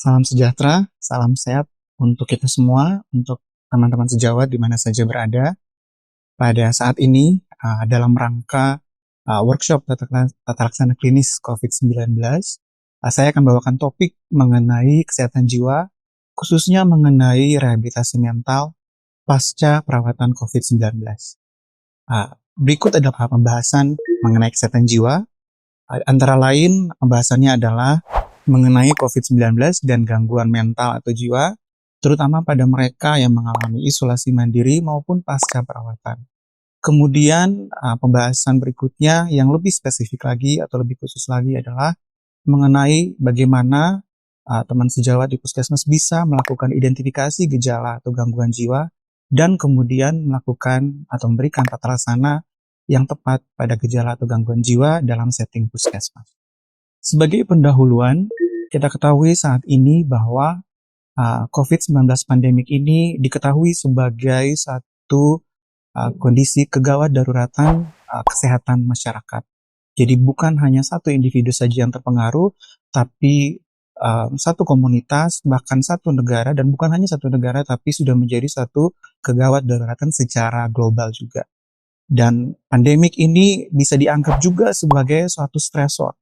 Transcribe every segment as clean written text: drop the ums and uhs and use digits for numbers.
Salam sejahtera, salam sehat untuk kita semua, untuk teman-teman sejawat di mana saja berada. Pada saat ini, dalam rangka workshop tata laksana klinis COVID-19, saya akan bawakan topik mengenai kesehatan jiwa, khususnya mengenai rehabilitasi mental pasca perawatan COVID-19. Berikut adalah pembahasan mengenai kesehatan jiwa. Antara lain, pembahasannya adalah mengenai COVID-19 dan gangguan mental atau jiwa, terutama pada mereka yang mengalami isolasi mandiri maupun pasca perawatan. Kemudian pembahasan berikutnya yang lebih spesifik lagi atau lebih khusus lagi adalah mengenai bagaimana teman sejawat di puskesmas bisa melakukan identifikasi gejala atau gangguan jiwa dan kemudian melakukan atau memberikan tata laksana yang tepat pada gejala atau gangguan jiwa dalam setting puskesmas. Sebagai pendahuluan, kita ketahui saat ini bahwa COVID-19 pandemik ini diketahui sebagai satu kondisi kegawat daruratan kesehatan masyarakat. Jadi bukan hanya satu individu saja yang terpengaruh, tapi satu komunitas, bahkan satu negara, dan bukan hanya satu negara, tapi sudah menjadi satu kegawat daruratan secara global juga. Dan pandemik ini bisa dianggap juga sebagai suatu stresor,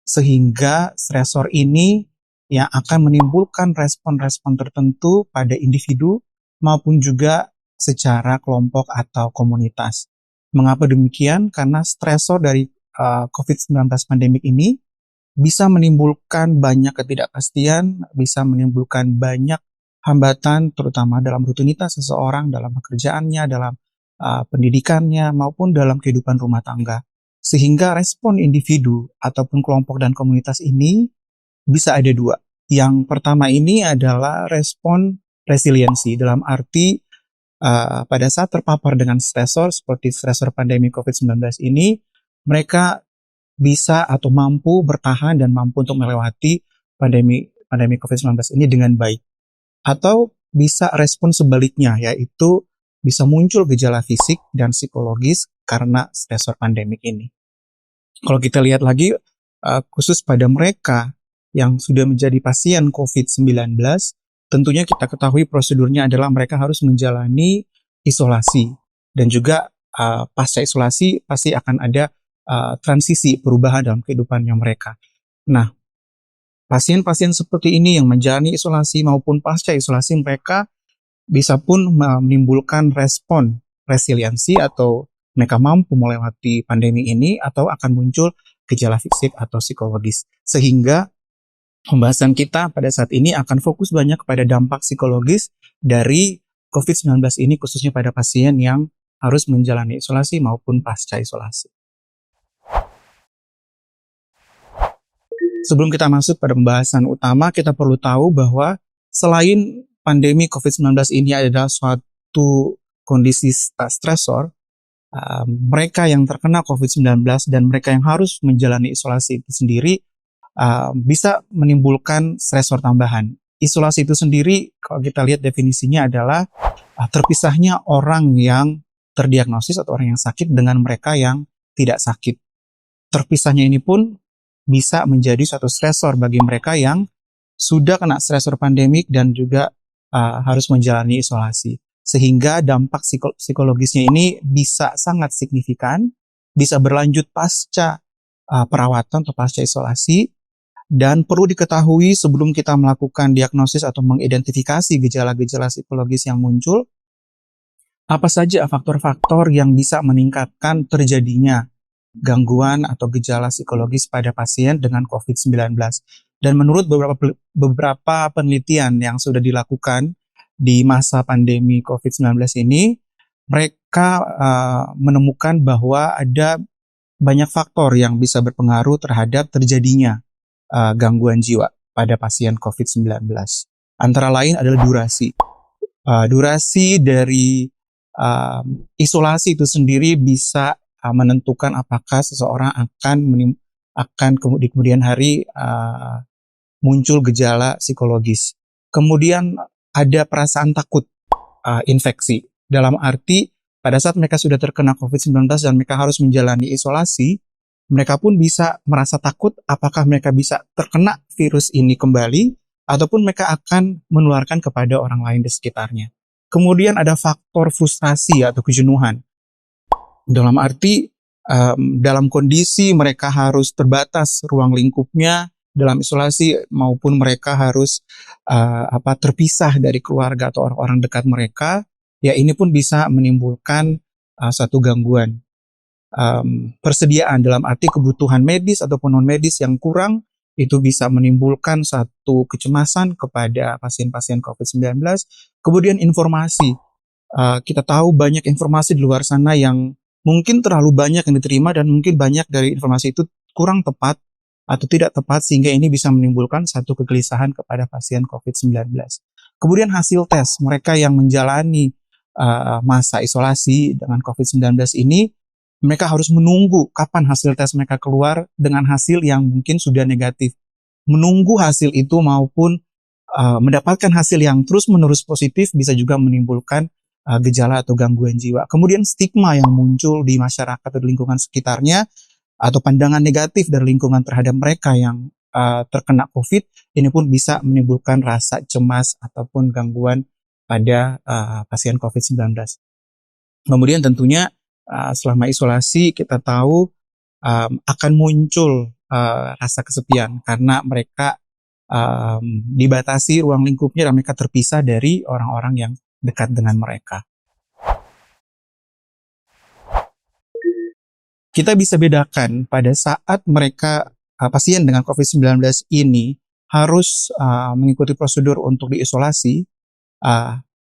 sehingga stresor ini yang akan menimbulkan respon-respon tertentu pada individu maupun juga secara kelompok atau komunitas. Mengapa demikian? Karena stresor dari COVID-19 pandemik ini bisa menimbulkan banyak ketidakpastian, bisa menimbulkan banyak hambatan, terutama dalam rutinitas seseorang, dalam pekerjaannya, dalam pendidikannya, maupun dalam kehidupan rumah tangga. Sehingga respon individu ataupun kelompok dan komunitas ini bisa ada dua. Yang pertama ini adalah respon resiliensi, dalam arti pada saat terpapar dengan stresor seperti stresor pandemi COVID-19 ini, mereka bisa atau mampu bertahan dan mampu untuk melewati pandemi COVID-19 ini dengan baik. Atau bisa respon sebaliknya, yaitu bisa muncul gejala fisik dan psikologis karena stresor pandemik ini. Kalau kita lihat lagi, khusus pada mereka yang sudah menjadi pasien COVID-19, tentunya kita ketahui prosedurnya adalah mereka harus menjalani isolasi. Dan juga pasca isolasi pasti akan ada transisi perubahan dalam kehidupannya mereka. Nah, pasien-pasien seperti ini yang menjalani isolasi maupun pasca isolasi, mereka bisa pun menimbulkan respon resiliensi atau mereka mampu melewati pandemi ini atau akan muncul gejala fisik atau psikologis. Sehingga pembahasan kita pada saat ini akan fokus banyak kepada dampak psikologis dari COVID-19 ini, khususnya pada pasien yang harus menjalani isolasi maupun pasca isolasi. Sebelum kita masuk pada pembahasan utama, kita perlu tahu bahwa selain pandemi COVID-19 ini adalah suatu kondisi stresor, mereka yang terkena COVID-19 dan mereka yang harus menjalani isolasi itu sendiri bisa menimbulkan stresor tambahan. Isolasi itu sendiri, kalau kita lihat definisinya adalah terpisahnya orang yang terdiagnosis atau orang yang sakit dengan mereka yang tidak sakit. Terpisahnya ini pun bisa menjadi suatu stresor bagi mereka yang sudah kena stresor pandemik dan juga harus menjalani isolasi. Sehingga dampak psikologisnya ini bisa sangat signifikan, bisa berlanjut pasca perawatan atau pasca isolasi. Dan perlu diketahui sebelum kita melakukan diagnosis atau mengidentifikasi gejala-gejala psikologis yang muncul, apa saja faktor-faktor yang bisa meningkatkan terjadinya gangguan atau gejala psikologis pada pasien dengan COVID-19. Dan menurut beberapa penelitian yang sudah dilakukan di masa pandemi COVID-19 ini, mereka menemukan bahwa ada banyak faktor yang bisa berpengaruh terhadap terjadinya gangguan jiwa pada pasien COVID-19. Antara lain adalah durasi. Durasi dari isolasi itu sendiri bisa menentukan apakah seseorang akan di kemudian hari muncul gejala psikologis. Kemudian ada perasaan takut infeksi. Dalam arti pada saat mereka sudah terkena COVID-19 dan mereka harus menjalani isolasi, mereka pun bisa merasa takut apakah mereka bisa terkena virus ini kembali ataupun mereka akan menularkan kepada orang lain di sekitarnya. Kemudian ada faktor frustrasi atau kejenuhan. Dalam arti dalam kondisi mereka harus terbatas ruang lingkupnya dalam isolasi, maupun mereka harus terpisah dari keluarga atau orang-orang dekat mereka, ya ini pun bisa menimbulkan satu gangguan persediaan, dalam arti kebutuhan medis ataupun non medis yang kurang, itu bisa menimbulkan satu kecemasan kepada pasien-pasien COVID-19. Kemudian informasi, kita tahu banyak informasi di luar sana yang mungkin terlalu banyak yang diterima, dan mungkin banyak dari informasi itu kurang tepat atau tidak tepat, sehingga ini bisa menimbulkan satu kegelisahan kepada pasien COVID-19. Kemudian hasil tes, mereka yang menjalani masa isolasi dengan COVID-19 ini, mereka harus menunggu kapan hasil tes mereka keluar dengan hasil yang mungkin sudah negatif. Menunggu hasil itu maupun mendapatkan hasil yang terus-menerus positif bisa juga menimbulkan gejala atau gangguan jiwa. Kemudian stigma yang muncul di masyarakat atau di lingkungan sekitarnya, atau pandangan negatif dari lingkungan terhadap mereka yang terkena COVID, ini pun bisa menimbulkan rasa cemas ataupun gangguan pada pasien COVID-19. Kemudian tentunya selama isolasi kita tahu akan muncul rasa kesepian karena mereka dibatasi ruang lingkupnya dan mereka terpisah dari orang-orang yang dekat dengan mereka. Kita bisa bedakan pada saat mereka pasien dengan COVID-19 ini harus mengikuti prosedur untuk diisolasi,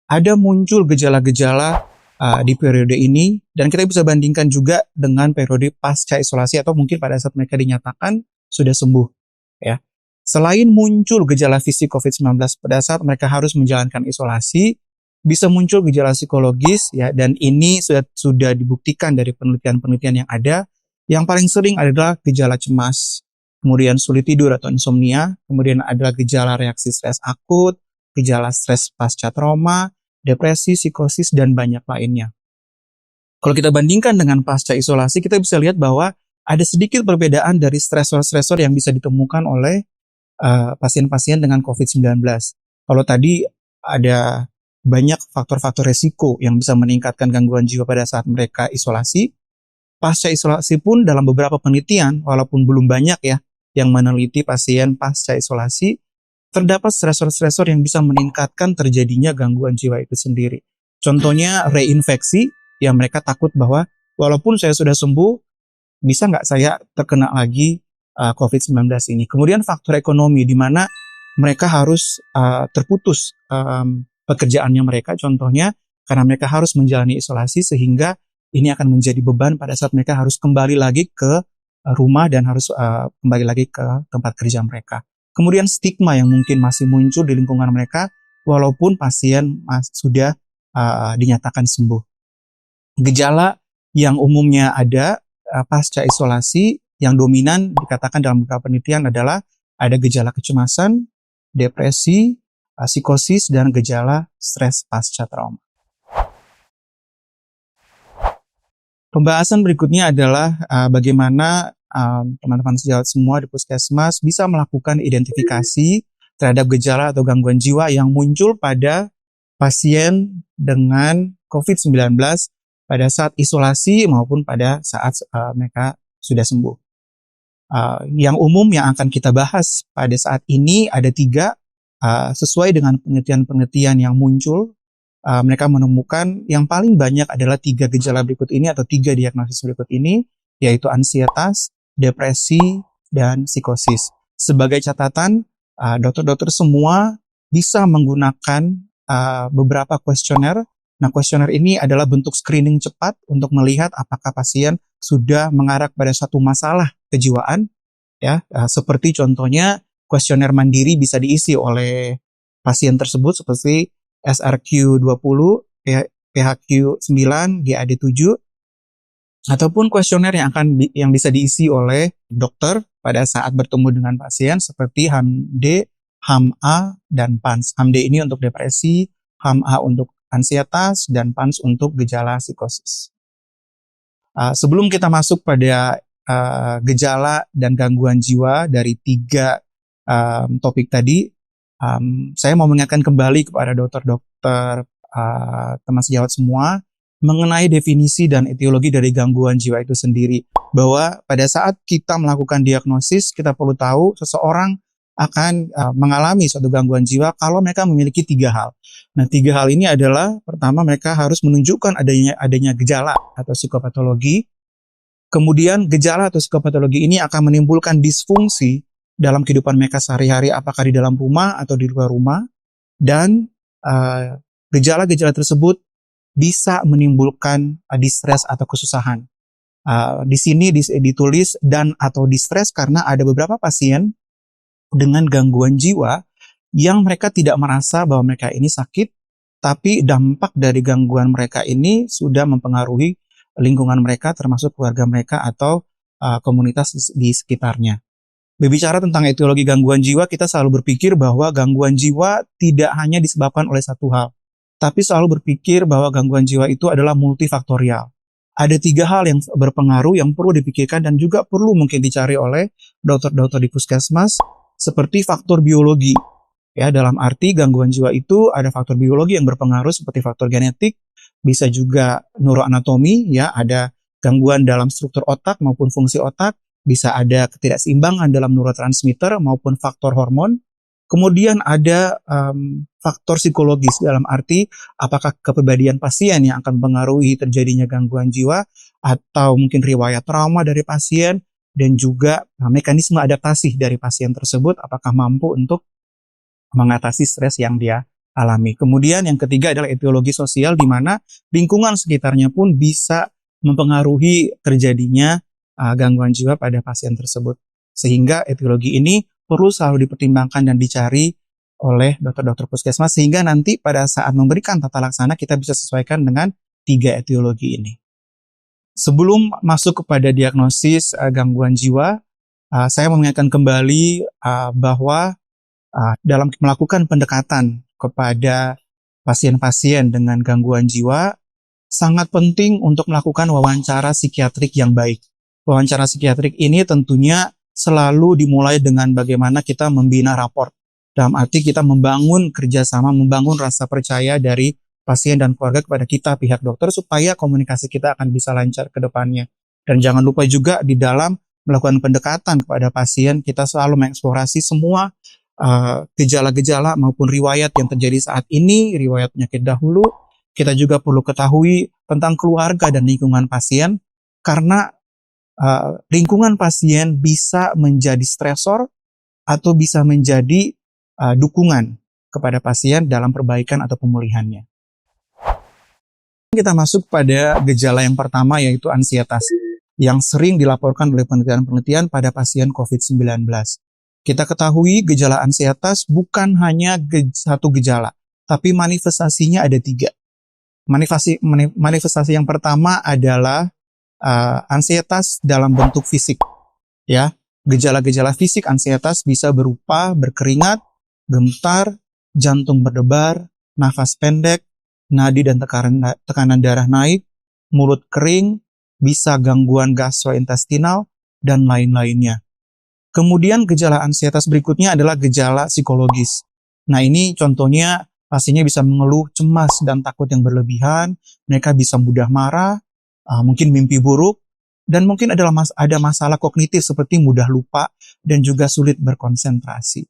ada muncul gejala-gejala di periode ini, dan kita bisa bandingkan juga dengan periode pasca isolasi atau mungkin pada saat mereka dinyatakan sudah sembuh, ya. Selain muncul gejala fisik COVID-19 pada saat mereka harus menjalankan isolasi, bisa muncul gejala psikologis, ya, dan ini sudah dibuktikan dari penelitian-penelitian yang ada. Yang paling sering adalah gejala cemas, kemudian sulit tidur atau insomnia, kemudian adalah gejala reaksi stres akut, gejala stres pasca trauma, depresi, psikosis, dan banyak lainnya. Kalau kita bandingkan dengan pasca isolasi, kita bisa lihat bahwa ada sedikit perbedaan dari stresor-stresor yang bisa ditemukan oleh pasien-pasien dengan COVID-19. Kalau tadi ada banyak faktor-faktor resiko yang bisa meningkatkan gangguan jiwa pada saat mereka isolasi, pasca isolasi pun dalam beberapa penelitian, walaupun belum banyak ya yang meneliti pasien pasca isolasi, terdapat stresor-stresor yang bisa meningkatkan terjadinya gangguan jiwa itu sendiri. Contohnya reinfeksi, yang mereka takut bahwa walaupun saya sudah sembuh, bisa nggak saya terkena lagi COVID-19 ini. Kemudian faktor ekonomi, di mana mereka harus terputus pekerjaannya mereka, contohnya karena mereka harus menjalani isolasi, sehingga ini akan menjadi beban pada saat mereka harus kembali lagi ke rumah dan harus kembali lagi ke tempat kerja mereka. Kemudian stigma yang mungkin masih muncul di lingkungan mereka walaupun pasien sudah dinyatakan sembuh. Gejala yang umumnya ada pasca isolasi yang dominan dikatakan dalam beberapa penelitian adalah ada gejala kecemasan, depresi, psikosis, dan gejala stres pasca trauma. Pembahasan berikutnya adalah bagaimana teman-teman sejawat semua di Puskesmas bisa melakukan identifikasi terhadap gejala atau gangguan jiwa yang muncul pada pasien dengan COVID-19 pada saat isolasi maupun pada saat mereka sudah sembuh. Yang umum yang akan kita bahas pada saat ini ada 3, sesuai dengan penelitian-penelitian yang muncul. Mereka menemukan yang paling banyak adalah 3 gejala berikut ini atau 3 diagnosis berikut ini, yaitu ansietas, depresi, dan psikosis. Sebagai catatan, dokter-dokter semua bisa menggunakan beberapa kuesioner. Nah, kuesioner ini adalah bentuk screening cepat untuk melihat apakah pasien sudah mengarah pada suatu masalah kejiwaan, ya. Seperti contohnya kuesioner mandiri bisa diisi oleh pasien tersebut seperti SRQ-20, PHQ-9, GAD-7, ataupun kuesioner yang bisa diisi oleh dokter pada saat bertemu dengan pasien seperti HAM-D, HAM-A, dan PANS. HAM-D ini untuk depresi, HAM-A untuk ansietas, dan PANS untuk gejala psikosis. Sebelum kita masuk pada gejala dan gangguan jiwa dari 3 topik tadi, Saya mau mengingatkan kembali kepada dokter-dokter, teman sejawat semua, mengenai definisi dan etiologi dari gangguan jiwa itu sendiri. Bahwa pada saat kita melakukan diagnosis, kita perlu tahu seseorang akan mengalami suatu gangguan jiwa kalau mereka memiliki 3 hal. Nah, 3 hal ini adalah, pertama, mereka harus menunjukkan adanya gejala atau psikopatologi. Kemudian gejala atau psikopatologi ini akan menimbulkan disfungsi dalam kehidupan mereka sehari-hari, apakah di dalam rumah atau di luar rumah. Dan gejala-gejala tersebut bisa menimbulkan distres atau kesusahan. Di sini ditulis dan atau distres karena ada beberapa pasien dengan gangguan jiwa yang mereka tidak merasa bahwa mereka ini sakit, tapi dampak dari gangguan mereka ini sudah mempengaruhi lingkungan mereka, termasuk keluarga mereka atau komunitas di sekitarnya. Berbicara tentang etiologi gangguan jiwa, kita selalu berpikir bahwa gangguan jiwa tidak hanya disebabkan oleh satu hal, tapi selalu berpikir bahwa gangguan jiwa itu adalah multifaktorial. Ada 3 hal yang berpengaruh yang perlu dipikirkan dan juga perlu mungkin dicari oleh dokter-dokter di puskesmas, seperti faktor biologi. Ya, dalam arti gangguan jiwa itu ada faktor biologi yang berpengaruh seperti faktor genetik, bisa juga neuroanatomi, ya, ada gangguan dalam struktur otak maupun fungsi otak, bisa ada ketidakseimbangan dalam neurotransmitter maupun faktor hormon. Kemudian ada faktor psikologis dalam arti apakah kepribadian pasien yang akan mempengaruhi terjadinya gangguan jiwa, atau mungkin riwayat trauma dari pasien, dan juga mekanisme adaptasi dari pasien tersebut, apakah mampu untuk mengatasi stres yang dia alami. Kemudian yang ketiga adalah etiologi sosial, di mana lingkungan sekitarnya pun bisa mempengaruhi terjadinya gangguan jiwa pada pasien tersebut. Sehingga etiologi ini perlu selalu dipertimbangkan dan dicari oleh dokter-dokter puskesmas, sehingga nanti pada saat memberikan tata laksana kita bisa sesuaikan dengan 3 etiologi ini. Sebelum masuk kepada diagnosis gangguan jiwa, saya mau mengingatkan kembali bahwa dalam melakukan pendekatan kepada pasien-pasien dengan gangguan jiwa, sangat penting untuk melakukan wawancara psikiatrik yang baik. Wawancara psikiatrik ini tentunya selalu dimulai dengan bagaimana kita membina raport. Dalam arti kita membangun kerjasama, membangun rasa percaya dari pasien dan keluarga kepada kita, pihak dokter, supaya komunikasi kita akan bisa lancar ke depannya. Dan jangan lupa juga di dalam melakukan pendekatan kepada pasien, kita selalu mengeksplorasi semua gejala-gejala maupun riwayat yang terjadi saat ini, riwayat penyakit dahulu. Kita juga perlu ketahui tentang keluarga dan lingkungan pasien, karena lingkungan pasien bisa menjadi stresor atau bisa menjadi dukungan kepada pasien dalam perbaikan atau pemulihannya. Kita masuk pada gejala yang pertama, yaitu ansietas, yang sering dilaporkan oleh penelitian-penelitian pada pasien COVID-19. Kita ketahui gejala ansietas bukan hanya satu gejala, tapi manifestasinya ada 3. Manifestasi yang pertama adalah ansietas dalam bentuk fisik. Ya, gejala-gejala fisik ansietas bisa berupa berkeringat, gemetar, jantung berdebar, nafas pendek, nadi dan tekanan darah naik, mulut kering, bisa gangguan gastrointestinal, dan lain-lainnya. Kemudian gejala ansietas berikutnya adalah gejala psikologis. Nah, ini contohnya pasiennya bisa mengeluh cemas dan takut yang berlebihan, mereka bisa mudah marah, mungkin mimpi buruk, dan mungkin ada masalah kognitif seperti mudah lupa dan juga sulit berkonsentrasi.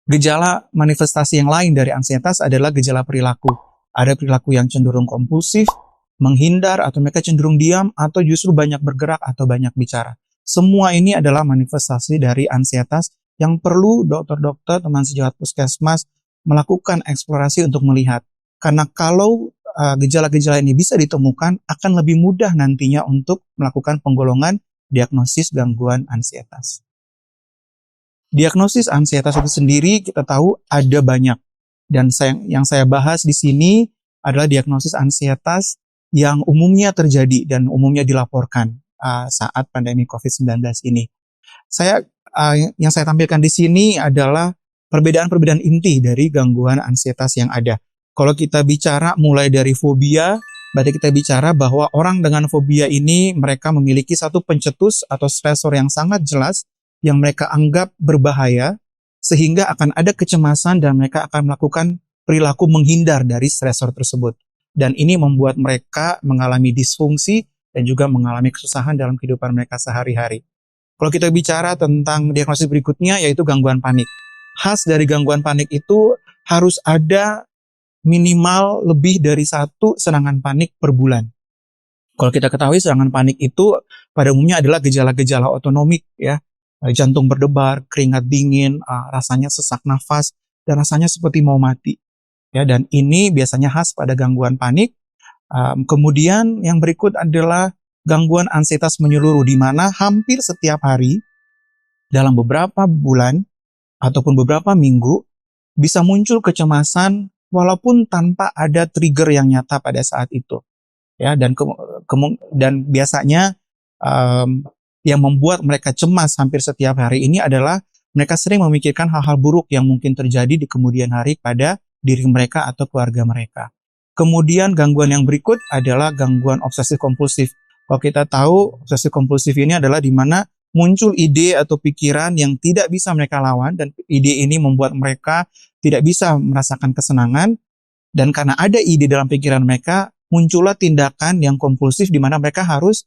Gejala manifestasi yang lain dari ansietas adalah gejala perilaku. Ada perilaku yang cenderung kompulsif, menghindar, atau mereka cenderung diam, atau justru banyak bergerak atau banyak bicara. Semua ini adalah manifestasi dari ansietas yang perlu dokter-dokter, teman sejawat puskesmas melakukan eksplorasi untuk melihat. Karena kalau gejala-gejala ini bisa ditemukan, akan lebih mudah nantinya untuk melakukan penggolongan diagnosis gangguan ansietas. Diagnosis ansietas itu sendiri kita tahu ada banyak, dan yang saya bahas di sini adalah diagnosis ansietas yang umumnya terjadi dan umumnya dilaporkan saat pandemi COVID-19 ini. Yang saya tampilkan di sini adalah perbedaan-perbedaan inti dari gangguan ansietas yang ada. Kalau kita bicara mulai dari fobia, berarti kita bicara bahwa orang dengan fobia ini mereka memiliki satu pencetus atau stresor yang sangat jelas yang mereka anggap berbahaya, sehingga akan ada kecemasan dan mereka akan melakukan perilaku menghindar dari stresor tersebut. Dan ini membuat mereka mengalami disfungsi dan juga mengalami kesusahan dalam kehidupan mereka sehari-hari. Kalau kita bicara tentang diagnosis berikutnya, yaitu gangguan panik. Khas dari gangguan panik itu harus ada minimal lebih dari satu serangan panik per bulan. Kalau kita ketahui serangan panik itu pada umumnya adalah gejala-gejala otonomik ya. Jantung berdebar, keringat dingin, rasanya sesak nafas, dan rasanya seperti mau mati. Ya, dan ini biasanya khas pada gangguan panik. Kemudian yang berikut adalah gangguan ansietas menyeluruh, di mana hampir setiap hari dalam beberapa bulan ataupun beberapa minggu bisa muncul kecemasan walaupun tanpa ada trigger yang nyata pada saat itu. Ya, dan biasanya um, yang membuat mereka cemas hampir setiap hari ini adalah mereka sering memikirkan hal-hal buruk yang mungkin terjadi di kemudian hari pada diri mereka atau keluarga mereka. Kemudian gangguan yang berikut adalah gangguan obsesif kompulsif. Kalau kita tahu obsesif kompulsif ini adalah di mana muncul ide atau pikiran yang tidak bisa mereka lawan, dan ide ini membuat mereka tidak bisa merasakan kesenangan, dan karena ada ide dalam pikiran mereka, muncullah tindakan yang kompulsif di mana mereka harus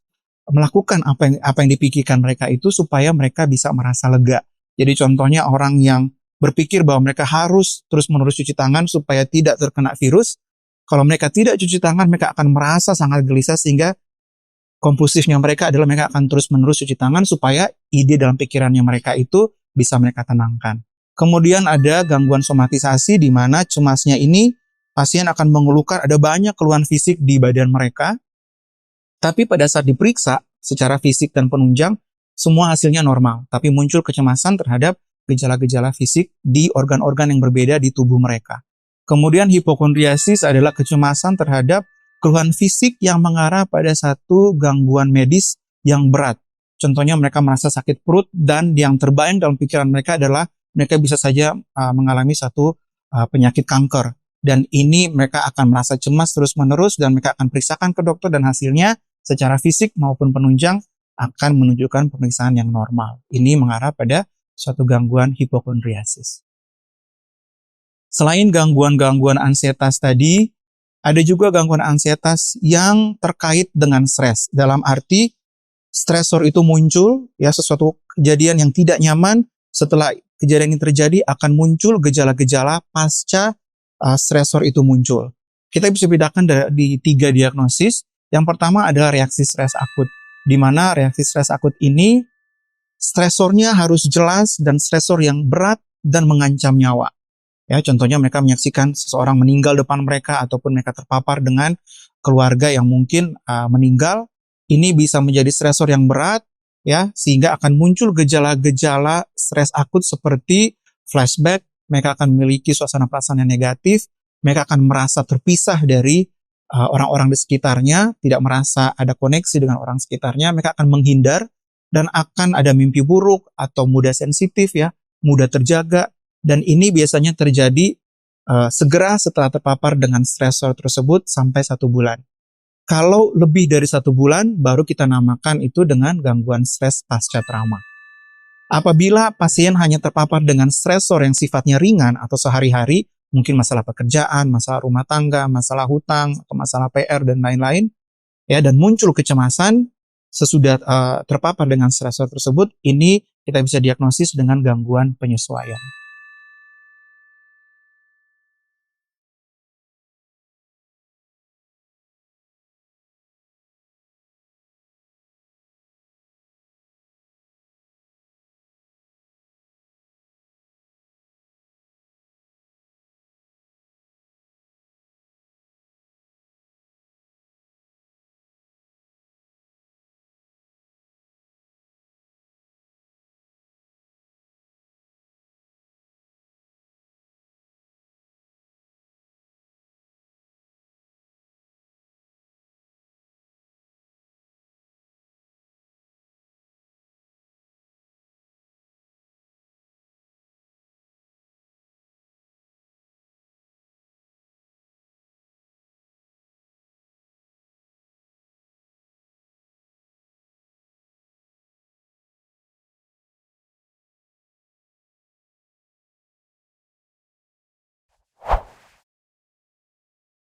melakukan apa yang dipikirkan mereka itu supaya mereka bisa merasa lega. Jadi contohnya orang yang berpikir bahwa mereka harus terus-menerus cuci tangan supaya tidak terkena virus. Kalau mereka tidak cuci tangan, mereka akan merasa sangat gelisah, sehingga kompulsifnya mereka adalah mereka akan terus-menerus cuci tangan supaya ide dalam pikirannya mereka itu bisa mereka tenangkan. Kemudian ada gangguan somatisasi di mana cemasnya ini pasien akan mengeluhkan ada banyak keluhan fisik di badan mereka, tapi pada saat diperiksa secara fisik dan penunjang, semua hasilnya normal, tapi muncul kecemasan terhadap gejala-gejala fisik di organ-organ yang berbeda di tubuh mereka. Kemudian hipokondriasis adalah kecemasan terhadap keluhan fisik yang mengarah pada satu gangguan medis yang berat. Contohnya mereka merasa sakit perut, dan yang terbayang dalam pikiran mereka adalah mereka bisa saja mengalami satu penyakit kanker. Dan ini mereka akan merasa cemas terus-menerus, dan mereka akan periksakan ke dokter, dan hasilnya secara fisik maupun penunjang akan menunjukkan pemeriksaan yang normal. Ini mengarah pada suatu gangguan hipokondriasis. Selain gangguan-gangguan ansietas tadi, ada juga gangguan ansietas yang terkait dengan stres. Dalam arti, stresor itu muncul, ya, sesuatu kejadian yang tidak nyaman, setelah kejadian ini terjadi akan muncul gejala-gejala pasca stresor itu muncul. Kita bisa bedakan di 3 diagnosis. Yang pertama adalah reaksi stres akut, di mana reaksi stres akut ini stresornya harus jelas dan stresor yang berat dan mengancam nyawa. Ya, contohnya mereka menyaksikan seseorang meninggal depan mereka, ataupun mereka terpapar dengan keluarga yang mungkin meninggal. Ini bisa menjadi stresor yang berat, ya, sehingga akan muncul gejala-gejala stres akut seperti flashback. Mereka akan memiliki suasana perasaan yang negatif. Mereka akan merasa terpisah dari orang-orang di sekitarnya, tidak merasa ada koneksi dengan orang sekitarnya. Mereka akan menghindar dan akan ada mimpi buruk atau mudah sensitif, ya, mudah terjaga. Dan ini biasanya terjadi segera setelah terpapar dengan stresor tersebut sampai 1 bulan. Kalau lebih dari 1 bulan, baru kita namakan itu dengan gangguan stres pasca trauma. Apabila pasien hanya terpapar dengan stresor yang sifatnya ringan atau sehari-hari, mungkin masalah pekerjaan, masalah rumah tangga, masalah hutang, atau masalah PR, dan lain-lain, ya, dan muncul kecemasan sesudah terpapar dengan stresor tersebut, ini kita bisa diagnosis dengan gangguan penyesuaian.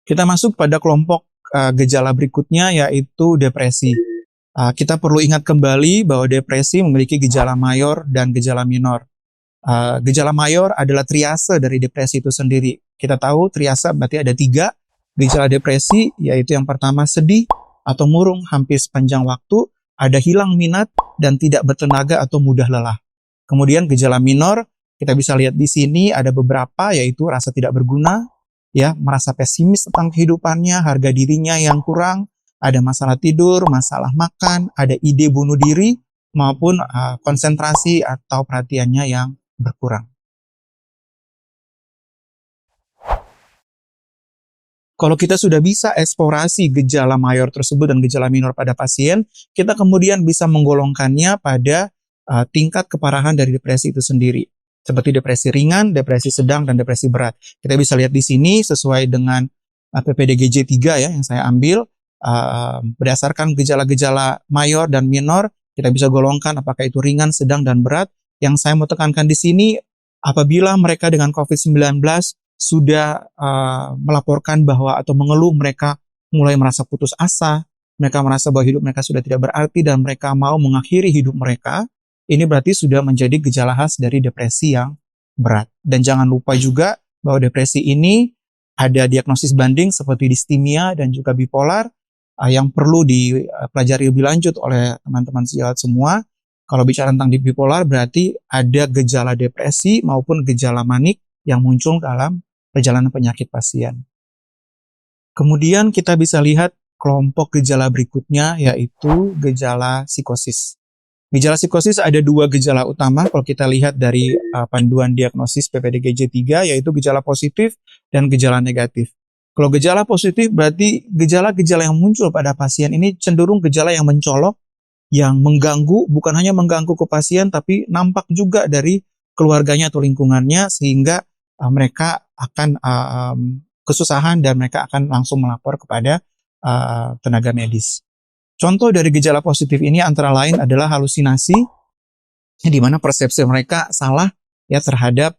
Kita masuk pada kelompok gejala berikutnya, yaitu depresi. Kita perlu ingat kembali bahwa depresi memiliki gejala mayor dan gejala minor. Gejala mayor adalah triase dari depresi itu sendiri. Kita tahu triase berarti ada 3 gejala depresi, yaitu yang pertama sedih atau murung hampir sepanjang waktu, ada hilang minat dan tidak bertenaga atau mudah lelah. Kemudian gejala minor, kita bisa lihat di sini ada beberapa, yaitu rasa tidak berguna, ya, merasa pesimis tentang kehidupannya, harga dirinya yang kurang, ada masalah tidur, masalah makan, ada ide bunuh diri, maupun konsentrasi atau perhatiannya yang berkurang. Kalau kita sudah bisa eksplorasi gejala mayor tersebut dan gejala minor pada pasien, kita kemudian bisa menggolongkannya pada tingkat keparahan dari depresi itu sendiri. Seperti depresi ringan, depresi sedang, dan depresi berat. Kita bisa lihat di sini sesuai dengan PPDGJ 3 ya yang saya ambil, berdasarkan gejala-gejala mayor dan minor, kita bisa golongkan apakah itu ringan, sedang, dan berat. Yang saya mau tekankan di sini, apabila mereka dengan COVID-19 sudah melaporkan bahwa atau mengeluh mereka mulai merasa putus asa, mereka merasa bahwa hidup mereka sudah tidak berarti dan mereka mau mengakhiri hidup mereka, ini berarti sudah menjadi gejala khas dari depresi yang berat. Dan jangan lupa juga bahwa depresi ini ada diagnosis banding seperti distimia dan juga bipolar yang perlu dipelajari lebih lanjut oleh teman-teman sejawat semua. Kalau bicara tentang bipolar berarti ada gejala depresi maupun gejala manik yang muncul dalam perjalanan penyakit pasien. Kemudian kita bisa lihat kelompok gejala berikutnya, yaitu gejala psikosis. Gejala psikosis ada 2 gejala utama kalau kita lihat dari panduan diagnosis PPDGJ 3, yaitu gejala positif dan gejala negatif. Kalau gejala positif berarti gejala-gejala yang muncul pada pasien ini cenderung gejala yang mencolok, yang mengganggu, bukan hanya mengganggu ke pasien, tapi nampak juga dari keluarganya atau lingkungannya, sehingga mereka akan kesusahan dan mereka akan langsung melapor kepada tenaga medis. Contoh dari gejala positif ini antara lain adalah halusinasi, di mana persepsi mereka salah ya terhadap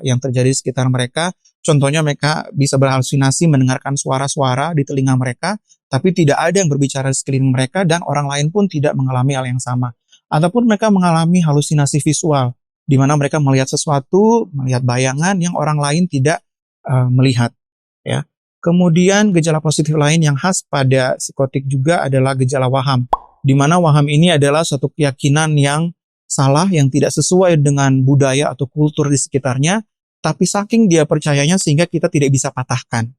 yang terjadi di sekitar mereka. Contohnya mereka bisa berhalusinasi mendengarkan suara-suara di telinga mereka, tapi tidak ada yang berbicara di sekeliling mereka dan orang lain pun tidak mengalami hal yang sama. Ataupun mereka mengalami halusinasi visual, di mana mereka melihat sesuatu, melihat bayangan yang orang lain tidak melihat. Ya. Kemudian gejala positif lain yang khas pada psikotik juga adalah gejala waham, di mana waham ini adalah suatu keyakinan yang salah, yang tidak sesuai dengan budaya atau kultur di sekitarnya, tapi saking dia percayanya sehingga kita tidak bisa patahkan.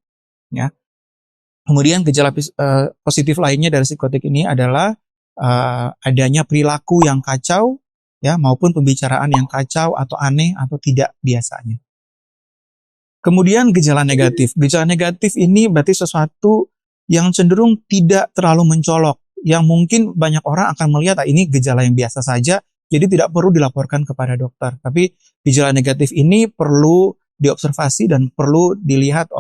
Ya. Kemudian gejala positif lainnya dari psikotik ini adalah adanya perilaku yang kacau, ya, maupun pembicaraan yang kacau atau aneh atau tidak biasanya. Kemudian gejala negatif. Gejala negatif ini berarti sesuatu yang cenderung tidak terlalu mencolok, yang mungkin banyak orang akan melihat ini gejala yang biasa saja, jadi tidak perlu dilaporkan kepada dokter. Tapi gejala negatif ini perlu diobservasi dan perlu dilihat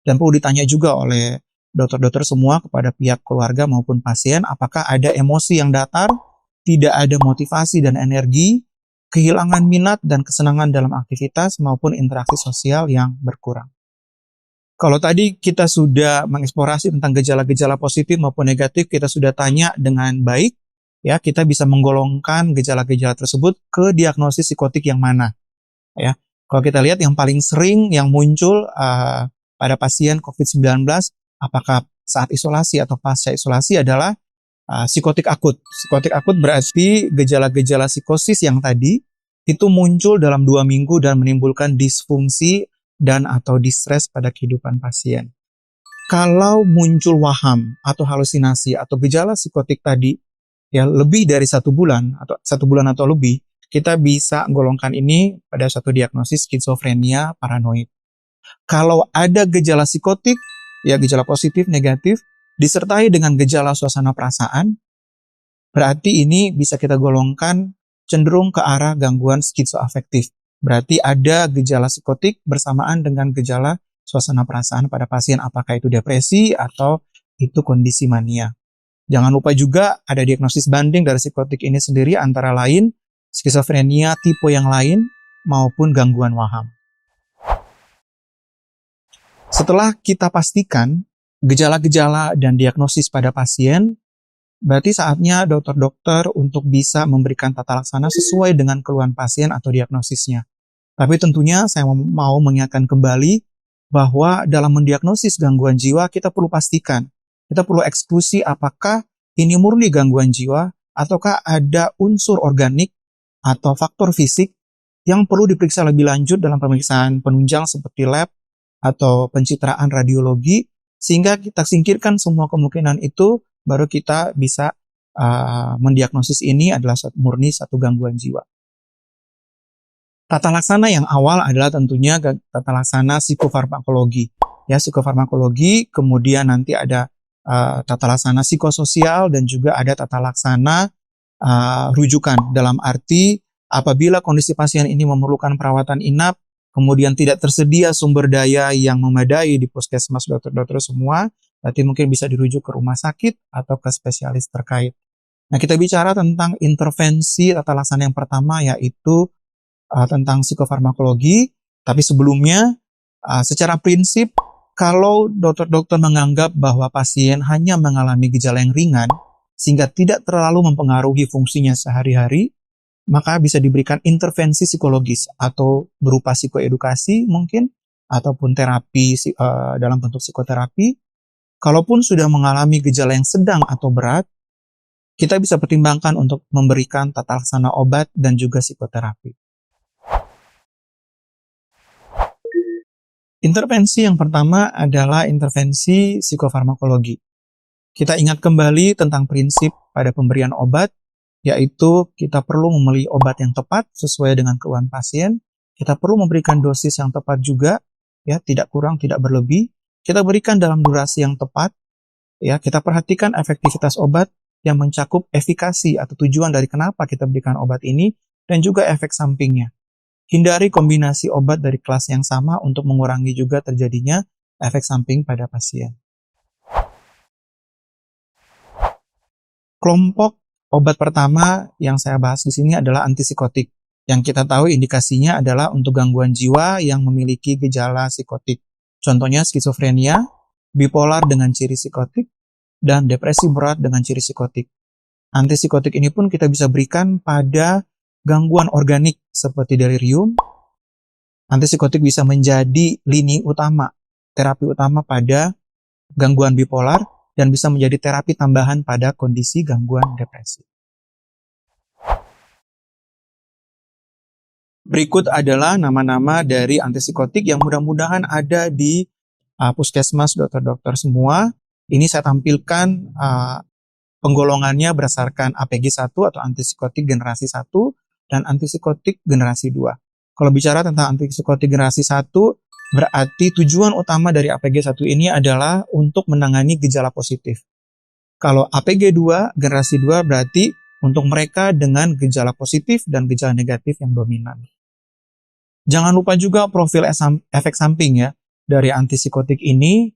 dan perlu ditanya juga oleh dokter-dokter semua kepada pihak keluarga maupun pasien, apakah ada emosi yang datar, tidak ada motivasi dan energi, kehilangan minat dan kesenangan dalam aktivitas maupun interaksi sosial yang berkurang. Kalau tadi kita sudah mengeksplorasi tentang gejala-gejala positif maupun negatif, kita sudah tanya dengan baik, ya, kita bisa menggolongkan gejala-gejala tersebut ke diagnosis psikotik yang mana, ya. Kalau kita lihat yang paling sering yang muncul pada pasien COVID-19, apakah saat isolasi atau pasca isolasi adalah psikotik akut. Psikotik akut berarti gejala-gejala psikosis yang tadi itu muncul dalam 2 minggu dan menimbulkan disfungsi dan atau distres pada kehidupan pasien. Kalau muncul waham atau halusinasi atau gejala psikotik tadi ya lebih dari 1 bulan atau 1 bulan atau lebih, kita bisa golongkan ini pada satu diagnosis skizofrenia paranoid. Kalau ada gejala psikotik, ya gejala positif, negatif, disertai dengan gejala suasana perasaan, berarti ini bisa kita golongkan cenderung ke arah gangguan skizoafektif. Berarti ada gejala psikotik bersamaan dengan gejala suasana perasaan pada pasien, apakah itu depresi atau itu kondisi mania. Jangan lupa juga ada diagnosis banding dari psikotik ini sendiri antara lain skizofrenia tipe yang lain maupun gangguan waham. Setelah kita pastikan gejala-gejala dan diagnosis pada pasien, berarti saatnya dokter-dokter untuk bisa memberikan tata laksana sesuai dengan keluhan pasien atau diagnosisnya. Tapi tentunya saya mau mengingatkan kembali bahwa dalam mendiagnosis gangguan jiwa kita perlu pastikan, kita perlu eksklusi apakah ini murni gangguan jiwa ataukah ada unsur organik atau faktor fisik yang perlu diperiksa lebih lanjut dalam pemeriksaan penunjang seperti lab atau pencitraan radiologi, sehingga kita singkirkan semua kemungkinan itu, baru kita bisa mendiagnosis ini adalah murni satu gangguan jiwa. Tata laksana yang awal adalah tentunya tata laksana psikofarmakologi. Ya, psikofarmakologi, kemudian nanti ada tata laksana psikososial dan juga ada tata laksana rujukan. Dalam arti apabila kondisi pasien ini memerlukan perawatan inap, kemudian tidak tersedia sumber daya yang memadai di puskesmas dokter-dokter semua, berarti mungkin bisa dirujuk ke rumah sakit atau ke spesialis terkait. Nah, kita bicara tentang intervensi tata laksana yang pertama, yaitu tentang psikofarmakologi, tapi sebelumnya secara prinsip kalau dokter-dokter menganggap bahwa pasien hanya mengalami gejala yang ringan sehingga tidak terlalu mempengaruhi fungsinya sehari-hari, maka bisa diberikan intervensi psikologis atau berupa psikoedukasi mungkin ataupun terapi dalam bentuk psikoterapi. Kalaupun sudah mengalami gejala yang sedang atau berat, kita bisa pertimbangkan untuk memberikan tata laksana obat dan juga psikoterapi. Intervensi yang pertama adalah intervensi psikofarmakologi. Kita ingat kembali tentang prinsip pada pemberian obat, yaitu kita perlu memilih obat yang tepat sesuai dengan keluhan pasien. Kita perlu memberikan dosis yang tepat juga, ya, tidak kurang, tidak berlebih. Kita berikan dalam durasi yang tepat, ya. Kita perhatikan efektivitas obat yang mencakup efikasi atau tujuan dari kenapa kita berikan obat ini dan juga efek sampingnya. Hindari kombinasi obat dari kelas yang sama untuk mengurangi juga terjadinya efek samping pada pasien. Kelompok obat pertama yang saya bahas di sini adalah antipsikotik. Yang kita tahu indikasinya adalah untuk gangguan jiwa yang memiliki gejala psikotik. Contohnya skizofrenia, bipolar dengan ciri psikotik, dan depresi berat dengan ciri psikotik. Antipsikotik ini pun kita bisa berikan pada gangguan organik seperti delirium. Antipsikotik bisa menjadi lini utama, terapi utama pada gangguan bipolar, dan bisa menjadi terapi tambahan pada kondisi gangguan depresi. Berikut adalah nama-nama dari antipsikotik yang mudah-mudahan ada di puskesmas dokter-dokter semua. Ini saya tampilkan penggolongannya berdasarkan APG 1 atau antipsikotik generasi 1 dan antipsikotik generasi 2. Kalau bicara tentang antipsikotik generasi 1, berarti tujuan utama dari APG 1 ini adalah untuk menangani gejala positif. Kalau APG 2, generasi 2 berarti untuk mereka dengan gejala positif dan gejala negatif yang dominan. Jangan lupa juga profil efek samping ya dari antipsikotik ini,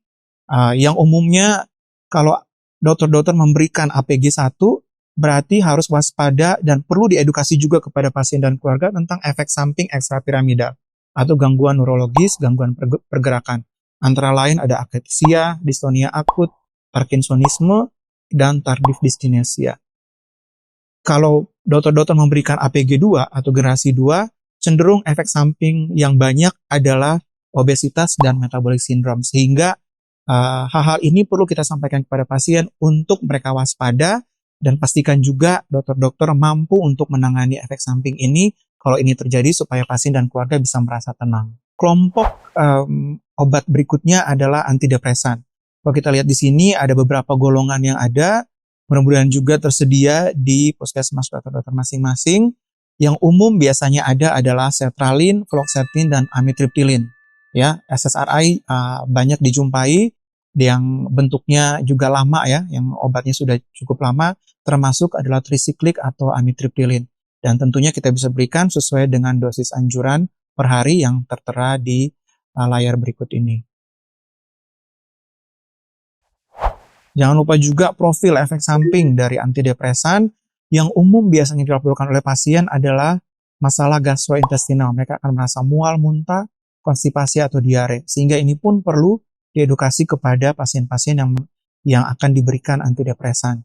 yang umumnya kalau dokter-dokter memberikan APG 1, berarti harus waspada dan perlu diedukasi juga kepada pasien dan keluarga tentang efek samping ekstrapiramidal atau gangguan neurologis, gangguan pergerakan. Antara lain ada akathisia, distonia akut, parkinsonisme, dan tardif dyskinesia. Kalau dokter-dokter memberikan APG 2 atau generasi 2, cenderung efek samping yang banyak adalah obesitas dan metabolic syndrome. Sehingga hal-hal ini perlu kita sampaikan kepada pasien untuk mereka waspada dan pastikan juga dokter-dokter mampu untuk menangani efek samping ini kalau ini terjadi supaya pasien dan keluarga bisa merasa tenang. Kelompok obat berikutnya adalah antidepresan. Kalau kita lihat di sini ada beberapa golongan yang ada, mudah-mudahan juga tersedia di puskesmas dokter-dokter masing-masing. Yang umum biasanya ada adalah sertralin, fluoxetine, dan amitriptilin. Ya, SSRI banyak dijumpai, yang bentuknya juga lama ya, yang obatnya sudah cukup lama, termasuk adalah trisiklik atau amitriptilin. Dan tentunya kita bisa berikan sesuai dengan dosis anjuran per hari yang tertera di layar berikut ini. Jangan lupa juga profil efek samping dari antidepresan yang umum biasanya dilaporkan oleh pasien adalah masalah gastrointestinal. Mereka akan merasa mual, muntah, konstipasi atau diare. Sehingga ini pun perlu diedukasi kepada pasien-pasien yang akan diberikan antidepresan.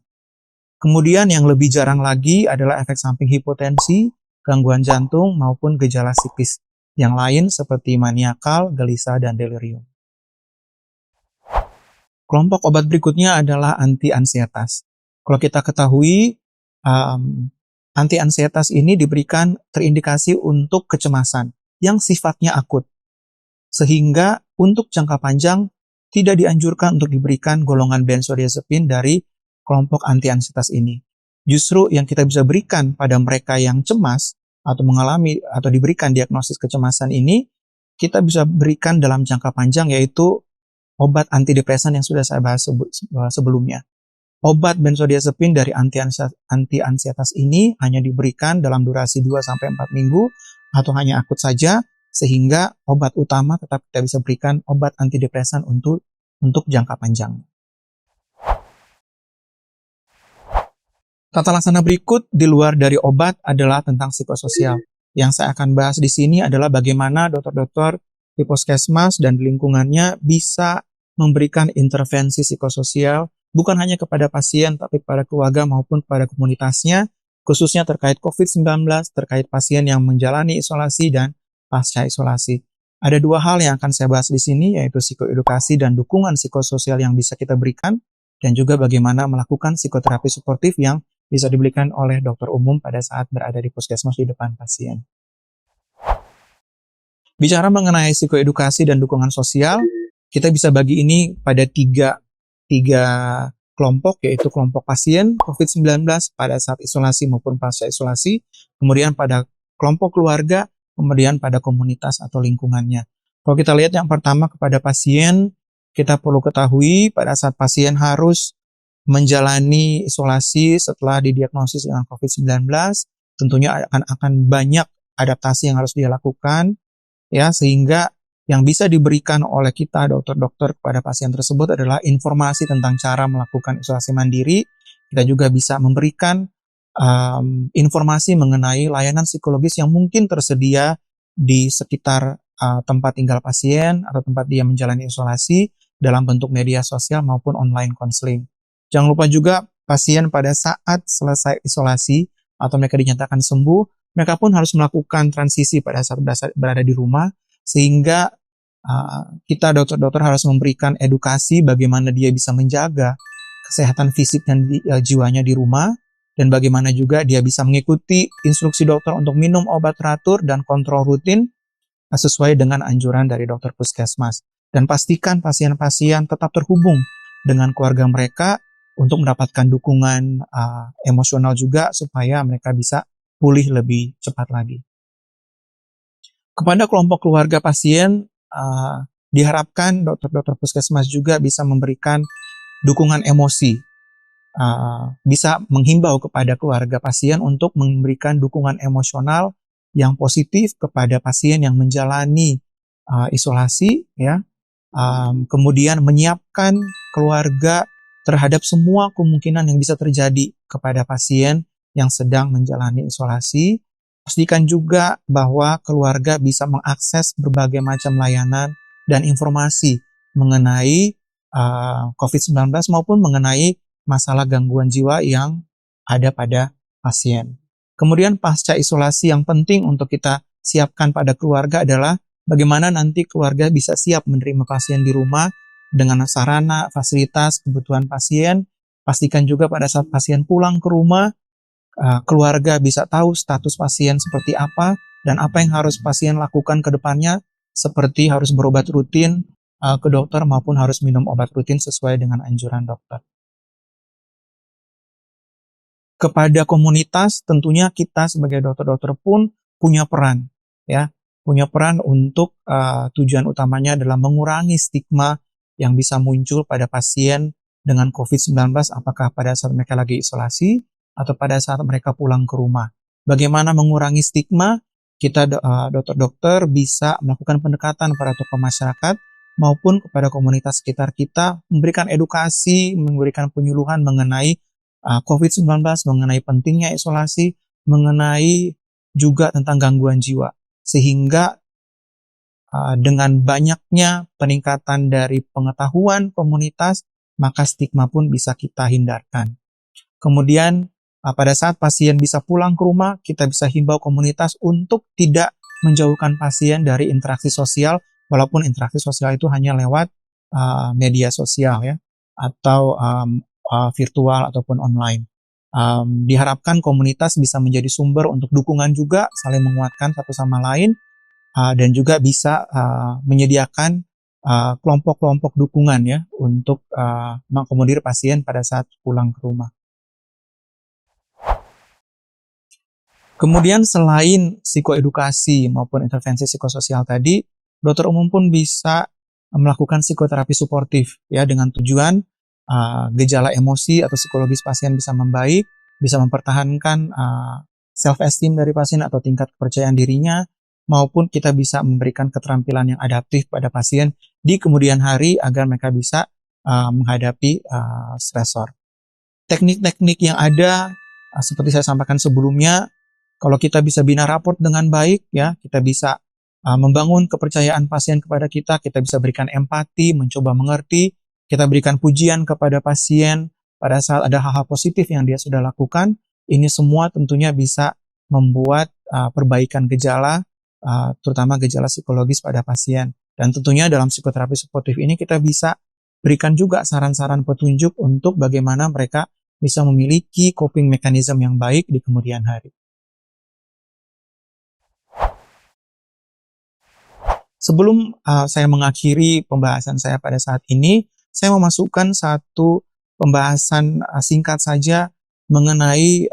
Kemudian yang lebih jarang lagi adalah efek samping hipotensi, gangguan jantung, maupun gejala psikis yang lain seperti maniakal, gelisah, dan delirium. Kelompok obat berikutnya adalah anti-ansietas. Kalau kita ketahui, anti-ansietas ini diberikan terindikasi untuk kecemasan yang sifatnya akut. Sehingga untuk jangka panjang tidak dianjurkan untuk diberikan golongan benzodiazepin dari kelompok anti-ansietas ini. Justru yang kita bisa berikan pada mereka yang cemas atau mengalami atau diberikan diagnosis kecemasan ini, kita bisa berikan dalam jangka panjang, yaitu obat antidepresan yang sudah saya bahas sebelumnya. Obat benzodiazepin dari anti-ansietas ini hanya diberikan dalam durasi 2-4 minggu atau hanya akut saja, sehingga obat utama tetap kita bisa berikan obat antidepresan untuk jangka panjang. Tata laksana berikut di luar dari obat adalah tentang psikososial. Yang saya akan bahas di sini adalah bagaimana dokter-dokter di puskesmas dan di lingkungannya bisa memberikan intervensi psikososial bukan hanya kepada pasien tapi kepada keluarga maupun kepada komunitasnya, khususnya terkait COVID-19, terkait pasien yang menjalani isolasi dan pasca isolasi. Ada dua hal yang akan saya bahas di sini, yaitu psikoedukasi dan dukungan psikososial yang bisa kita berikan, dan juga bagaimana melakukan psikoterapi suportif yang bisa diberikan oleh dokter umum pada saat berada di puskesmas di depan pasien. Bicara mengenai psikoedukasi dan dukungan sosial, kita bisa bagi ini pada tiga kelompok, yaitu kelompok pasien COVID-19 pada saat isolasi maupun pasca isolasi, kemudian pada kelompok keluarga, kemudian pada komunitas atau lingkungannya. Kalau kita lihat yang pertama kepada pasien, kita perlu ketahui pada saat pasien harus menjalani isolasi setelah didiagnosis dengan COVID-19, tentunya akan banyak adaptasi yang harus dia lakukan, ya, sehingga yang bisa diberikan oleh kita dokter-dokter kepada pasien tersebut adalah informasi tentang cara melakukan isolasi mandiri. Kita juga bisa memberikan informasi mengenai layanan psikologis yang mungkin tersedia di sekitar tempat tinggal pasien atau tempat dia menjalani isolasi dalam bentuk media sosial maupun online counseling. Jangan lupa juga pasien pada saat selesai isolasi atau mereka dinyatakan sembuh, mereka pun harus melakukan transisi pada saat berada di rumah, sehingga kita dokter-dokter harus memberikan edukasi bagaimana dia bisa menjaga kesehatan fisik dan jiwanya di rumah, dan bagaimana juga dia bisa mengikuti instruksi dokter untuk minum obat teratur dan kontrol rutin sesuai dengan anjuran dari dokter puskesmas. Dan pastikan pasien-pasien tetap terhubung dengan keluarga mereka untuk mendapatkan dukungan emosional juga supaya mereka bisa pulih lebih cepat lagi. Kepada kelompok keluarga pasien, diharapkan dokter-dokter puskesmas juga bisa memberikan dukungan emosi, bisa menghimbau kepada keluarga pasien untuk memberikan dukungan emosional yang positif kepada pasien yang menjalani isolasi, ya. Kemudian menyiapkan keluarga terhadap semua kemungkinan yang bisa terjadi kepada pasien yang sedang menjalani isolasi. Pastikan juga bahwa keluarga bisa mengakses berbagai macam layanan dan informasi mengenai COVID-19 maupun mengenai masalah gangguan jiwa yang ada pada pasien. Kemudian pasca isolasi yang penting untuk kita siapkan pada keluarga adalah bagaimana nanti keluarga bisa siap menerima pasien di rumah dengan sarana, fasilitas, kebutuhan pasien. Pastikan juga pada saat pasien pulang ke rumah, keluarga bisa tahu status pasien seperti apa dan apa yang harus pasien lakukan ke depannya, seperti harus berobat rutin ke dokter maupun harus minum obat rutin sesuai dengan anjuran dokter. Kepada komunitas, tentunya kita sebagai dokter-dokter pun punya peran, ya, punya peran untuk tujuan utamanya adalah mengurangi stigma yang bisa muncul pada pasien dengan COVID-19, apakah pada saat mereka lagi isolasi atau pada saat mereka pulang ke rumah. Bagaimana mengurangi stigma? Kita dokter-dokter bisa melakukan pendekatan pada tokoh masyarakat maupun kepada komunitas sekitar kita, memberikan edukasi, memberikan penyuluhan mengenai COVID-19, mengenai pentingnya isolasi, mengenai juga tentang gangguan jiwa. Sehingga dengan banyaknya peningkatan dari pengetahuan komunitas, maka stigma pun bisa kita hindarkan. Kemudian pada saat pasien bisa pulang ke rumah, kita bisa himbau komunitas untuk tidak menjauhkan pasien dari interaksi sosial, walaupun interaksi sosial itu hanya lewat media sosial ya, atau virtual ataupun online. Diharapkan komunitas bisa menjadi sumber untuk dukungan juga, saling menguatkan satu sama lain, dan juga bisa menyediakan kelompok-kelompok dukungan ya untuk mengakomodir pasien pada saat pulang ke rumah. Kemudian selain psikoedukasi maupun intervensi psikososial tadi, dokter umum pun bisa melakukan psikoterapi suportif ya dengan tujuan gejala emosi atau psikologis pasien bisa membaik, bisa mempertahankan self-esteem dari pasien atau tingkat kepercayaan dirinya, maupun kita bisa memberikan keterampilan yang adaptif pada pasien di kemudian hari agar mereka bisa menghadapi stresor. Teknik-teknik yang ada seperti saya sampaikan sebelumnya, kalau kita bisa bina raport dengan baik, ya, kita bisa membangun kepercayaan pasien kepada kita bisa berikan empati, mencoba mengerti, kita berikan pujian kepada pasien pada saat ada hal-hal positif yang dia sudah lakukan. Ini semua tentunya bisa membuat perbaikan gejala, terutama gejala psikologis pada pasien. Dan tentunya dalam psikoterapi suportif ini kita bisa berikan juga saran-saran petunjuk untuk bagaimana mereka bisa memiliki coping mechanism yang baik di kemudian hari. Sebelum saya mengakhiri pembahasan saya pada saat ini, saya memasukkan satu pembahasan singkat saja mengenai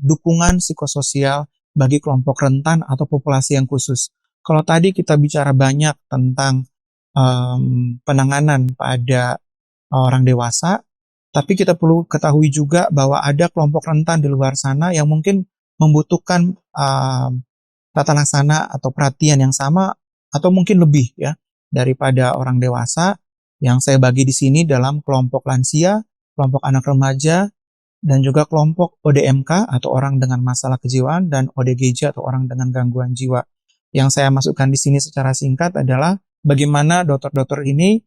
dukungan psikososial bagi kelompok rentan atau populasi yang khusus. Kalau tadi kita bicara banyak tentang penanganan pada orang dewasa, tapi kita perlu ketahui juga bahwa ada kelompok rentan di luar sana yang mungkin membutuhkan tata laksana atau perhatian yang sama atau mungkin lebih ya daripada orang dewasa, yang saya bagi di sini dalam kelompok lansia, kelompok anak remaja, dan juga kelompok ODMK atau orang dengan masalah kejiwaan dan ODGJ atau orang dengan gangguan jiwa. Yang saya masukkan di sini secara singkat adalah bagaimana dokter-dokter ini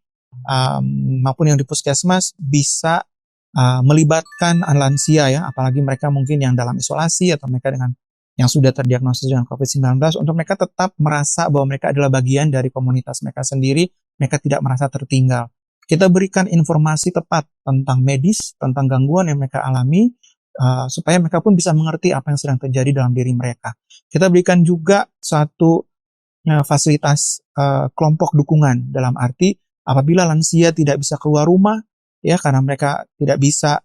maupun yang di puskesmas bisa melibatkan lansia ya, apalagi mereka mungkin yang dalam isolasi atau mereka dengan yang sudah terdiagnosis dengan COVID-19, untuk mereka tetap merasa bahwa mereka adalah bagian dari komunitas mereka sendiri, mereka tidak merasa tertinggal. Kita berikan informasi tepat tentang medis, tentang gangguan yang mereka alami, supaya mereka pun bisa mengerti apa yang sedang terjadi dalam diri mereka. Kita berikan juga satu fasilitas kelompok dukungan, dalam arti apabila lansia tidak bisa keluar rumah, ya karena mereka tidak bisa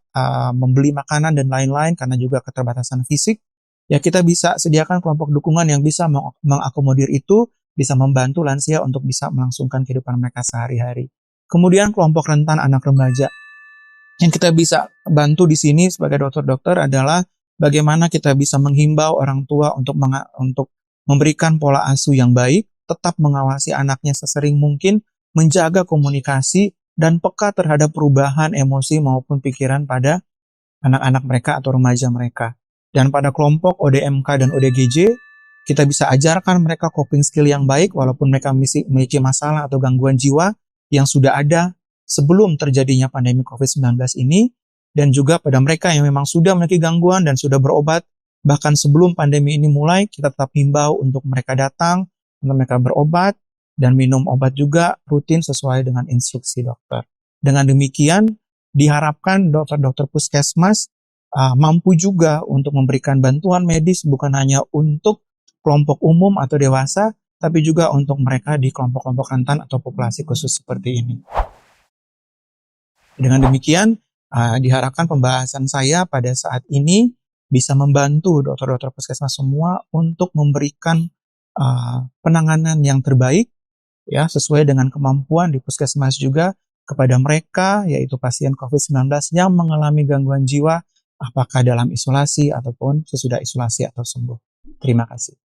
membeli makanan dan lain-lain karena juga keterbatasan fisik, ya kita bisa sediakan kelompok dukungan yang bisa mengakomodir itu, bisa membantu lansia untuk bisa melangsungkan kehidupan mereka sehari-hari. Kemudian kelompok rentan anak remaja. Yang kita bisa bantu di sini sebagai dokter-dokter adalah bagaimana kita bisa menghimbau orang tua untuk memberikan pola asuh yang baik, tetap mengawasi anaknya sesering mungkin, menjaga komunikasi, dan peka terhadap perubahan emosi maupun pikiran pada anak-anak mereka atau remaja mereka. Dan pada kelompok ODMK dan ODGJ, kita bisa ajarkan mereka coping skill yang baik walaupun mereka memiliki masalah atau gangguan jiwa yang sudah ada sebelum terjadinya pandemi COVID-19 ini, dan juga pada mereka yang memang sudah memiliki gangguan dan sudah berobat, bahkan sebelum pandemi ini mulai, kita tetap himbau untuk mereka datang, untuk mereka berobat, dan minum obat juga rutin sesuai dengan instruksi dokter. Dengan demikian, diharapkan dokter-dokter puskesmas mampu juga untuk memberikan bantuan medis bukan hanya untuk kelompok umum atau dewasa, tapi juga untuk mereka di kelompok-kelompok rentan atau populasi khusus seperti ini. Dengan demikian, diharapkan pembahasan saya pada saat ini bisa membantu dokter-dokter puskesmas semua untuk memberikan penanganan yang terbaik, ya sesuai dengan kemampuan di puskesmas juga kepada mereka, yaitu pasien COVID-19 yang mengalami gangguan jiwa, apakah dalam isolasi ataupun sesudah isolasi atau sembuh. Terima kasih.